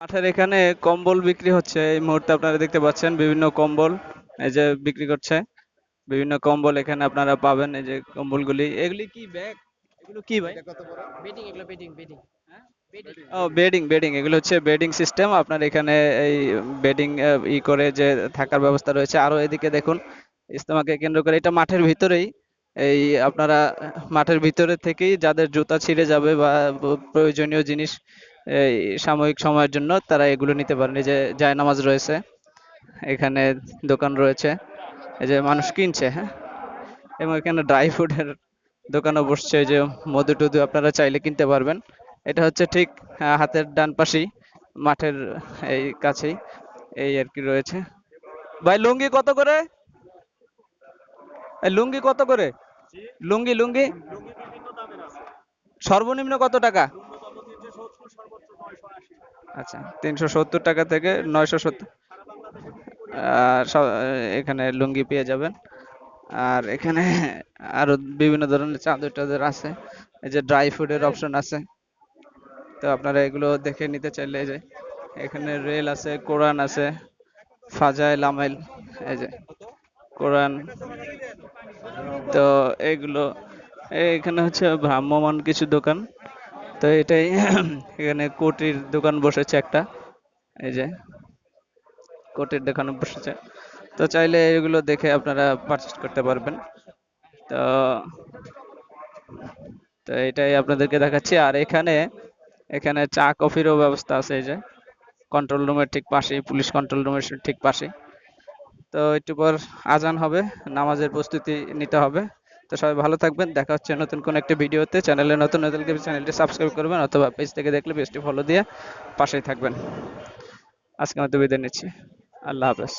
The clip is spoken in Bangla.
মাঠের এখানে কম্বল বিক্রি হচ্ছে এই মুহূর্তে আপনারা দেখতে পাচ্ছেন বিভিন্ন কম্বল এই যে বিক্রি করছে বিভিন্ন কম্বল এখানে আপনারা পাবেন এই যে কম্বলগুলি এগুলি কি ব্যাগ এগুলো কি ভাই বেডিং এগুলো বেডিং বেডিং বেডিং ও বেডিং বেডিং এগুলো হচ্ছে বেডিং সিস্টেম আপনার এখানে এই বেডিং ই করে যে থাকার ব্যবস্থা রয়েছে আরো এদিকে দেখুন ইজতেমাকে কেন্দ্র করে এটা মাঠের ভিতরেই এই আপনারা মাঠের ভিতরে থেকেই যাদের জুতা ছিঁড়ে যাবে বা প্রয়োজনীয় জিনিস এই সাময়িক সময়ের জন্য তারা এগুলো নিতে পারেন এই যে জায়নামাজ রয়েছে এখানে দোকান রয়েছে এই যে মানুষ কিনছে হ্যাঁ এবং এখানে ড্রাই ফ্রুটের দোকানও বসছে এই যে মধু টধু আপনারা চাইলে কিনতে পারবেন এটা হচ্ছে ঠিক হাতের ডান পাশেই মাঠের এই কাছেই এই আর কি রয়েছে ভাই লুঙ্গি কত করে এই লুঙ্গি কত করে লুঙ্গি লুঙ্গি সর্বনিম্ন কত টাকা আচ্ছা 370 টাকা থেকে 970 এখানে লুঙ্গি পেয়ে যাবেন আর এখানে আরো বিভিন্ন ধরনের চাদর টাদর আছে এই যে ড্রাই ফ্রুটের অপশন আছে তো আপনারা এগুলো দেখে নিতে চাইলে এই যে এখানে রেল আছে কোরআন আছে ফাজাইল আমাইল এই যে কোরআন তো এগুলো এখানে হচ্ছে ভ্রাম্যমান কিছু দোকান তো এটাই এখানে কোটির দোকান বসেছে একটা এই যে কোটির দোকান বসেছে তো চাইলে এগুলো দেখে আপনারা পারচেজ করতে পারবেন তো তো এটাই আপনাদেরকে দেখাচ্ছি আর এখানে এখানে চা কফিরও ব্যবস্থা আছে এই যে কন্ট্রোল রুমের ঠিক পাশেই পুলিশ কন্ট্রোল রুমের ঠিক পাশে তো একটু পর আজান হবে নামাজের প্রস্তুতি নিতে হবে তো সবাই ভালো থাকবেন দেখা হচ্ছে নতুন কোন একটা ভিডিওতে চ্যানেলে নতুন নতুন চ্যানেলটি সাবস্ক্রাইব করবেন অথবা পেজ থেকে দেখলে পেজটি ফলো দিয়ে পাশেই থাকবেন আজকে মতো বিদায় নিচ্ছি আল্লাহ হাফেজ